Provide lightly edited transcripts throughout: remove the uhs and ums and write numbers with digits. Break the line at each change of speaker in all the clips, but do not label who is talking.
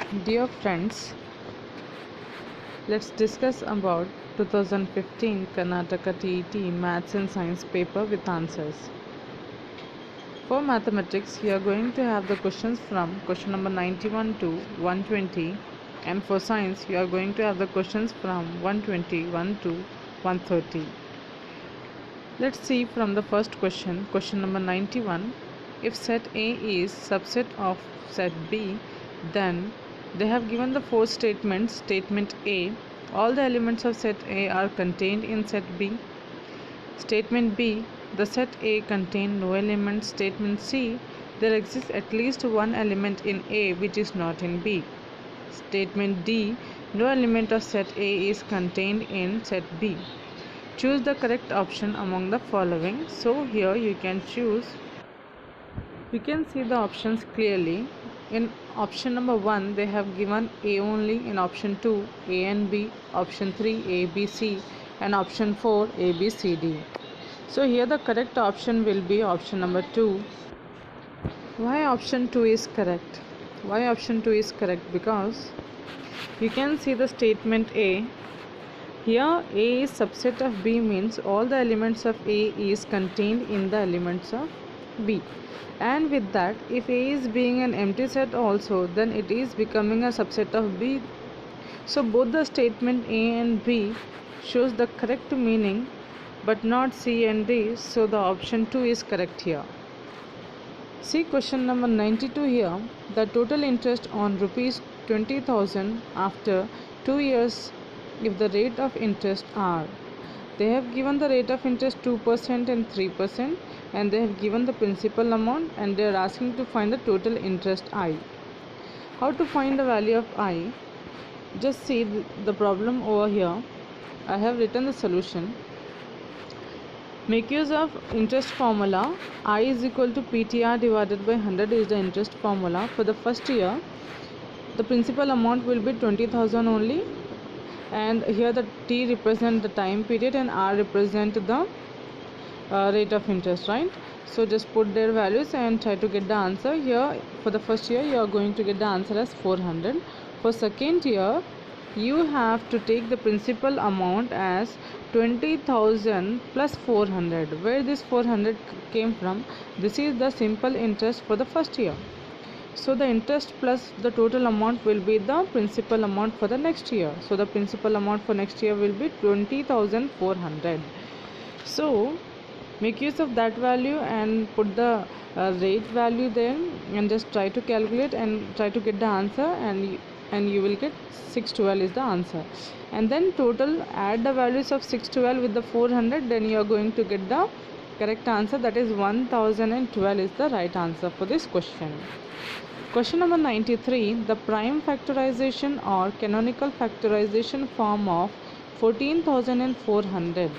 Dear friends, let's discuss about 2015 Karnataka TET Maths and Science paper with answers. For mathematics, you are going to have the questions from question number 91 to 120, and for science, you are going to have the questions from 121 to 130. Let's see from the first question, question number 91. If set A is subset of set B, then they have given the four statements. Statement A, all the elements of set A are contained in set B. Statement B, the set A contain no elements. Statement C, there exists at least one element in A which is not in B. Statement D, no element of set A is contained in set B. Choose the correct option among the following. So here you can choose. You can see the options clearly. In option number 1, they have given A only. In option 2, A and B. Option 3, A, B, C. And option 4, A, B, C, D. So here the correct option will be option number 2. Why option 2 is correct? Why option 2 is correct? Because you can see the statement A. Here A is subset of B means all the elements of A is contained in the elements of B. And with that, if A is being an empty set also, then it is becoming a subset of B. So both the statement A and B shows the correct meaning, but not C and D. So the option 2 is correct here. See question number 92 here. The total interest on rupees 20,000 after 2 years if the rate of interest are. They have given the rate of interest 2% and 3%, and they have given the principal amount, and they are asking to find the total interest I. How to find the value of I? Just see the problem over here. I have written the solution. Make use of interest formula. I is equal to PTR divided by 100 is the interest formula. For the first year, the principal amount will be 20,000 only, and here the T represent the time period and R represent the rate of interest, right? So just put their values and try to get the answer. Here for the first year you are going to get the answer as 400. For second year you have to take the principal amount as 20,000 plus 400. Where this 400 came from? This is the simple interest for the first year. So the interest plus the total amount will be the principal amount for the next year. So the principal amount for next year will be 20,400. So make use of that value and put the rate value there, and just try to calculate and try to get the answer, and you will get 612 is the answer. And then total, add the values of 612 with the 400, then you are going to get the correct answer, that is 1012 is the right answer for this question. Question number 93. The prime factorization or canonical factorization form of 14,400.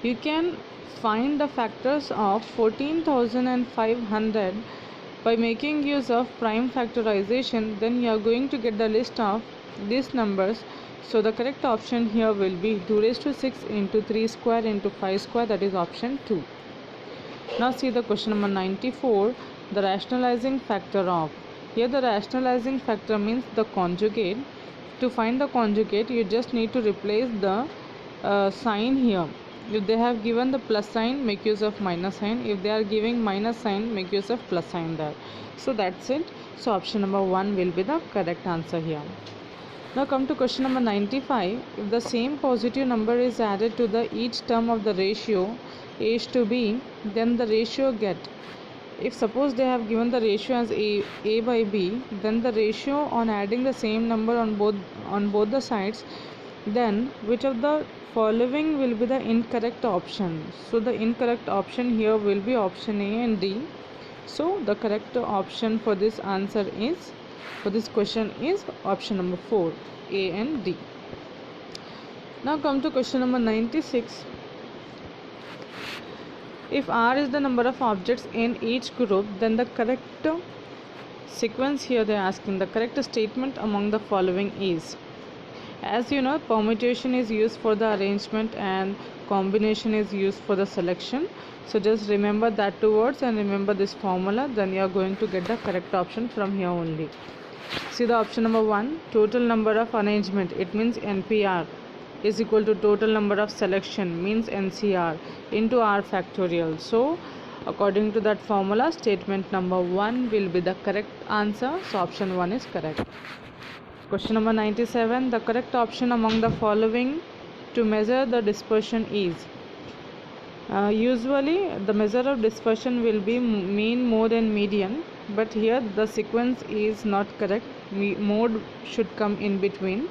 You can find the factors of 14,500 by making use of prime factorization. Then you are going to get the list of these numbers. So the correct option here will be 2 raised to 6 into 3 square into 5 square, that is option 2. Now see the question number 94. The rationalizing factor of. Here the rationalizing factor means the conjugate. To find the conjugate, you just need to replace the sign here. If they have given the plus sign, make use of minus sign. If they are giving minus sign, make use of plus sign there. So that's it. So option number 1 will be the correct answer here. Now come to question number 95. If the same positive number is added to the each term of the ratio A is to B, then the ratio get. If suppose they have given the ratio as A by B, then the ratio on adding the same number on both the sides, then which of the following will be the incorrect option? So the incorrect option here will be option A and D. So the correct option for this answer is, for this question is option number 4, A and D. Now come to question number 96. If R is the number of objects in each group, then the correct sequence here they are asking, the correct statement among the following is. As you know, permutation is used for the arrangement and combination is used for the selection. So just remember that two words and remember this formula, then you are going to get the correct option from here only. See the option number 1, total number of arrangement, it means NPR, is equal to total number of selection, means NCR, into R factorial. So according to that formula, statement number 1 will be the correct answer. So option 1 is correct. Question number 97, the correct option among the following to measure the dispersion is. Usually the measure of dispersion will be mean, mode and median, but here the sequence is not correct. Mode should come in between.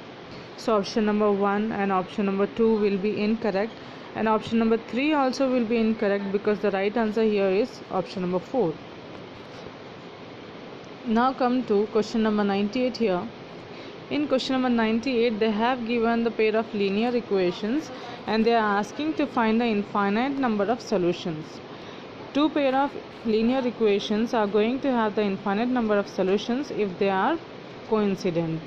So option number 1 and option number 2 will be incorrect, and option number 3 also will be incorrect, because the right answer here is option number 4. Now come to question number 98 here. In question number 98, they have given the pair of linear equations and they are asking to find the infinite number of solutions. Two pair of linear equations are going to have the infinite number of solutions if they are coincident.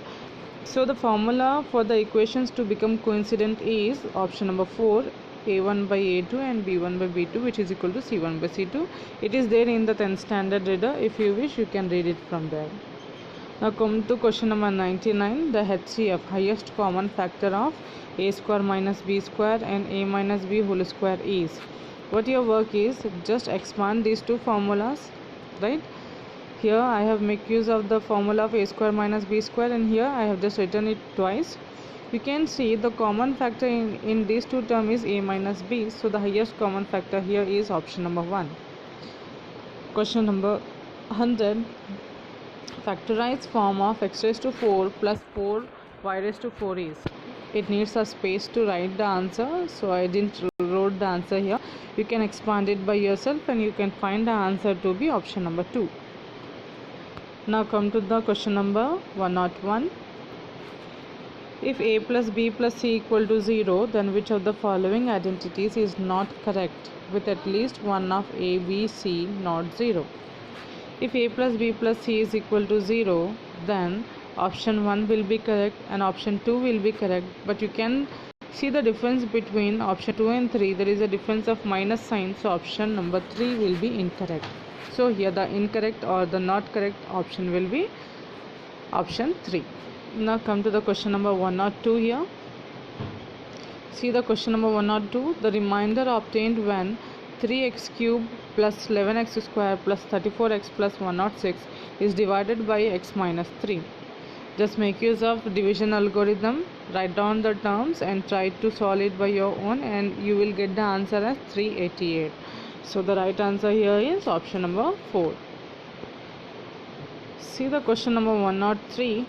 So the formula for the equations to become coincident is option number 4, a1 by a2 and b1 by b2, which is equal to c1 by c2. It is there in the 10th standard reader. If you wish, you can read it from there. Now come to question number 99. The HCF, highest common factor of a square minus b square and a minus b whole square is. What your work is, just expand these two formulas, right? Here I have make use of the formula of a square minus b square, and here I have just written it twice. You can see the common factor in these two terms is a minus b. So the highest common factor here is option number 1. Question number 100. Factorized form of x raised to 4 plus 4 y raised to 4 is. It needs a space to write the answer, so I didn't wrote the answer here. You can expand it by yourself and you can find the answer to be option number 2. Now come to the question number 101. If a plus b plus c equal to 0, then which of the following identities is not correct with at least one of a, b, c not 0? If a plus b plus c is equal to 0, then option 1 will be correct and option 2 will be correct. But you can see the difference between option 2 and 3. There is a difference of minus sign, so option number 3 will be incorrect. So here the incorrect or the not correct option will be option 3. Now come to the question number 102 here. See the question number 102. The remainder obtained when 3x cube plus 11x square plus 34x plus 106 is divided by x minus 3. Just make use of division algorithm, write down the terms and try to solve it by your own, and you will get the answer as 388. So the right answer here is option number 4. See the question number 103.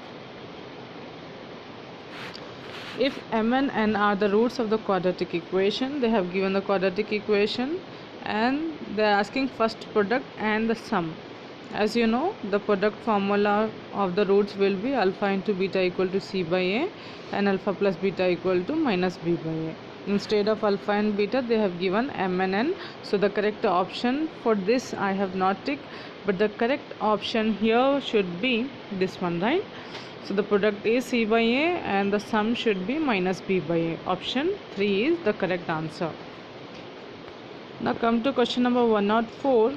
If m and n are the roots of the quadratic equation, they have given the quadratic equation and they are asking first product and the sum. As you know, the product formula of the roots will be alpha into beta equal to c by a and alpha plus beta equal to minus b by a. Instead of alpha and beta, they have given m and n. So the correct option for this I have not ticked, but the correct option here should be this one, right? So the product is c by a and the sum should be minus b by a. Option 3 is the correct answer. Now come to question number 104.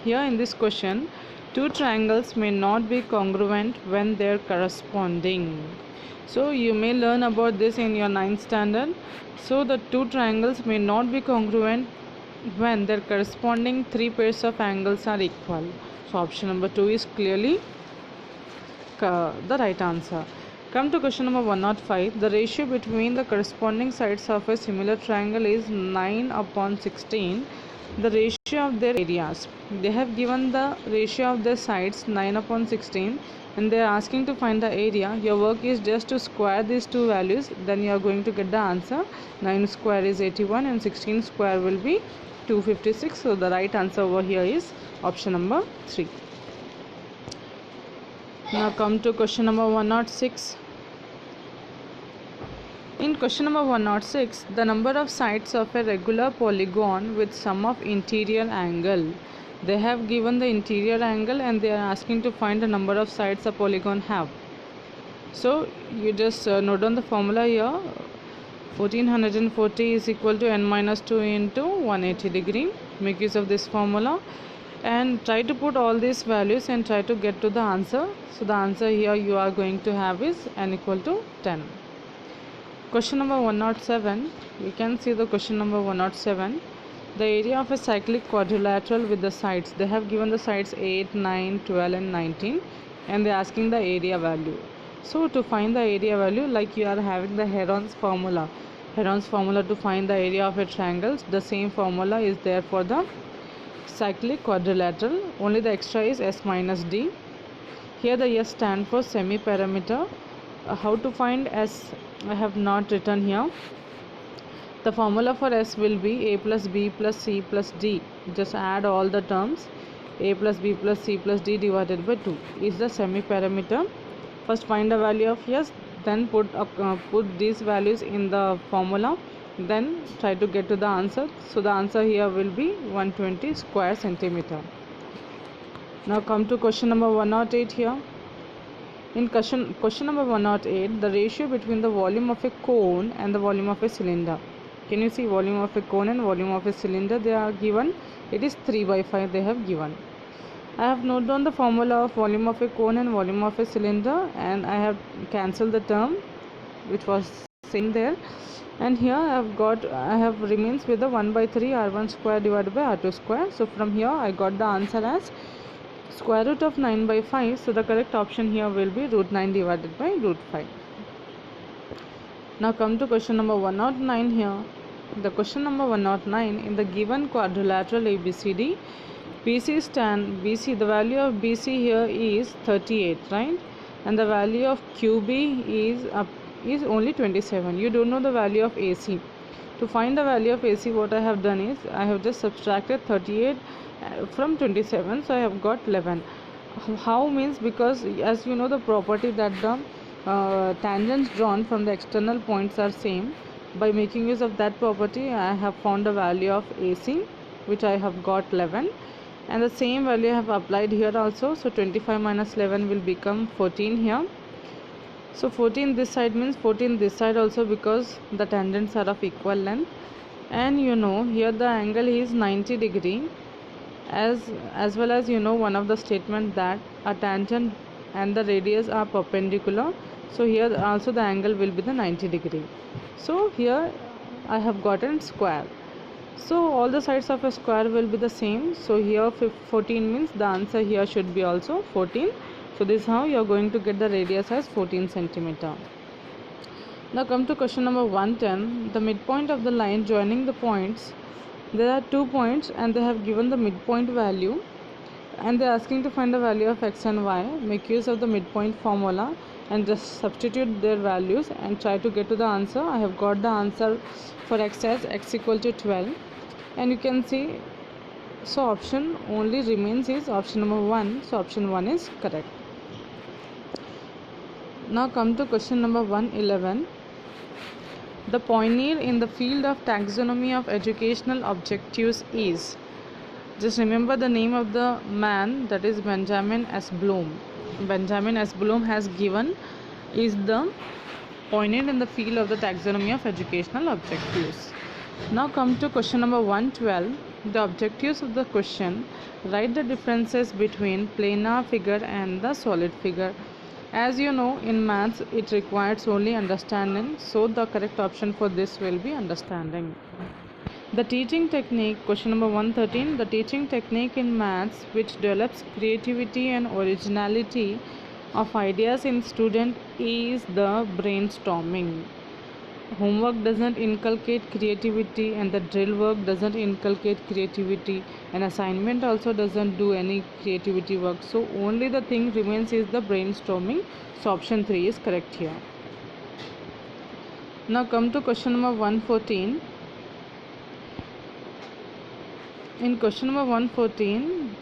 Here in this question, two triangles may not be congruent when they are corresponding. So you may learn about this in your 9th standard. So the two triangles may not be congruent when their corresponding three pairs of angles are equal. So option number 2 is clearly the right answer. Come to question number 105. The ratio between the corresponding sides of a similar triangle is 9/16. The ratio of their areas. They have given the ratio of their sides 9/16 and they are asking to find the area. Your work is just to square these two values, then you are going to get the answer. 9 square is 81 and 16 square will be 256. So the right answer over here is option number 3. Now come to question number 106. In question number 106, the number of sides of a regular polygon with sum of interior angle. They have given the interior angle and they are asking to find the number of sides a polygon have. So you just note down the formula here. 1440 is equal to n minus 2 into 180 degree. Make use of this formula. and try to put all these values and try to get to the answer. So the answer here you are going to have is n equal to 10. Question number 107. We can see the question number 107. The area of a cyclic quadrilateral with the sides. They have given the sides 8, 9, 12 and 19 and they are asking the area value. So to find the area value, like you are having the Heron's formula. Heron's formula to find the area of a triangle. The same formula is there for the cyclic quadrilateral. Only the extra is S minus D. Here the S stand for semi-parameter. How to find S? I have not written here. The formula for S will be A plus B plus C plus D. Just add all the terms. A plus B plus C plus D divided by 2 is the semi-parameter. First find the value of S, then put these values in the formula, then try to get to the answer. So the answer here will be 120 square centimeter. Now come to question number 108 here. In question number 108, the ratio between the volume of a cone and the volume of a cylinder. Can you see volume of a cone and volume of a cylinder? They are given. It is 3/5 they have given. I have noted down the formula of volume of a cone and volume of a cylinder, and I have cancelled the term which was same there, and here I have remains with the 1/3 r1 square divided by r2 square. So from here I got the answer as square root of 9/5. So the correct option here will be root 9 divided by root 5. Now come to question number 109 here. The question number 109, in the given quadrilateral ABCD, BC, the value of BC here is 38, right? And the value of QB is only 27. You don't know the value of AC. To find the value of AC, what I have done is I have just subtracted 38 from 27, so I have got 11. How means, because as you know the property that the tangents drawn from the external points are same. By making use of that property, I have found the value of AC, which I have got 11, and the same value I have applied here also. So 25 minus 11 will become 14 here. So 14 this side means 14 this side also, because the tangents are of equal length. And you know here the angle is 90 degree, as well as you know one of the statement that a tangent and the radius are perpendicular. So here also the angle will be the 90 degree. So here I have gotten square. So all the sides of a square will be the same. So here 14 means the answer here should be also 14. So this is how you are going to get the radius as 14 centimeter. Now come to question number 110. The midpoint of the line joining the points. There are 2 points and they have given the midpoint value, and they are asking to find the value of x and y. Make use of the midpoint formula and just substitute their values and try to get to the answer. I have got the answer for x as x equal to 12, and you can see, so option only remains is option number 1. So option 1 is correct. Now come to question number 111. The pioneer in the field of taxonomy of educational objectives is, just remember the name of the man, that is Benjamin S. Bloom. Benjamin S. Bloom has given is the pioneer in the field of the taxonomy of educational objectives. Now come to question number 112. The objectives of the question: write the differences between planar figure and the solid figure. As you know, in maths it requires only understanding, so the correct option for this will be understanding. The teaching technique, question number 113. The teaching technique in maths which develops creativity and originality of ideas in student is the brainstorming. Homework doesn't inculcate creativity, and the drill work doesn't inculcate creativity, and assignment also doesn't do any creativity work. So only the thing remains is the brainstorming. So option 3 is correct here. Now come to question number 114. In question number 114,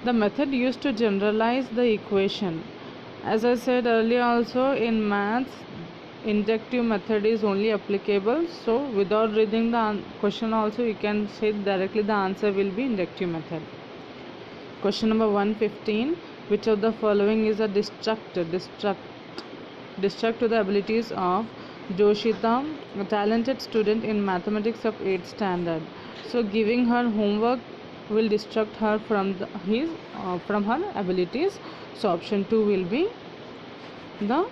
the method used to generalize the equation. As I said earlier also, in maths inductive method is only applicable, so without reading the question also you can say directly the answer will be inductive method. Question number 115. Which of the following is a destruct to the abilities of Joshita, a talented student in mathematics of 8th standard? So giving her homework will distract her from from her abilities. So option 2 will be the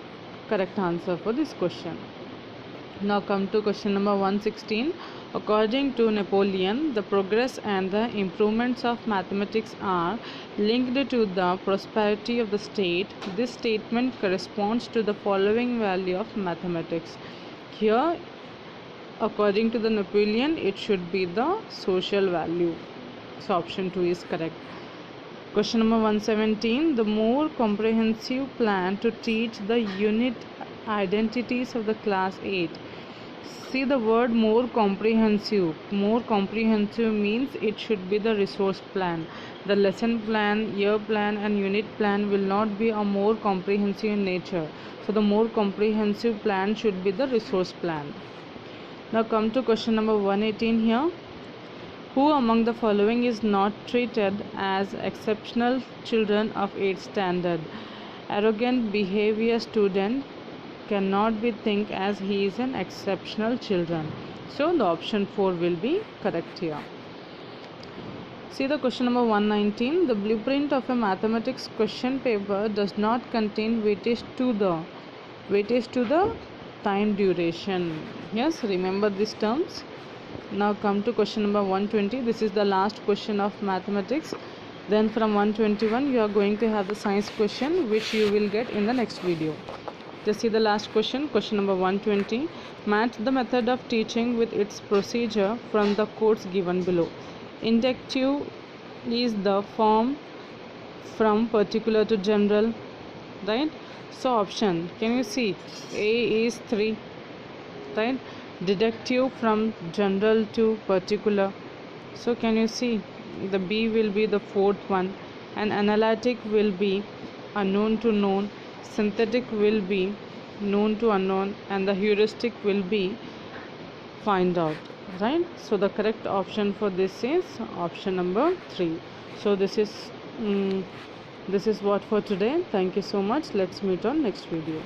correct answer for this question. Now come to question number 116. According to Napoleon, the progress and the improvements of mathematics are linked to the prosperity of the state. This statement corresponds to the following value of mathematics. Here, according to the Napoleon, it should be the social value. So option 2 is correct. Question number 117. The more comprehensive plan to teach the unit identities of the class 8. See the word more comprehensive. More comprehensive means it should be the resource plan. The lesson plan, year plan and unit plan will not be a more comprehensive in nature. So the more comprehensive plan should be the resource plan. Now come to question number 118 here. Who among the following is not treated as exceptional children of 8th standard? Arrogant behavior student cannot be think as he is an exceptional children. So the option 4 will be correct here. See the question number 119. The blueprint of a mathematics question paper does not contain weightage to the time duration. Yes, remember these terms. Now come to question number 120. This is the last question of mathematics. Then from 121 you are going to have the science question, which you will get in the next video. Just see the last question, question number 120. Match the method of teaching with its procedure from the quotes given below. Inductive is the form from particular to general, right? So option, can you see? A is 3, right? Deductive from general to particular. So can you see? The B will be the fourth one, and analytic will be unknown to known, synthetic will be known to unknown, and the heuristic will be find out, right? So the correct option for this is option number 3. So this is what for today. Thank you so much. Let's meet on next video.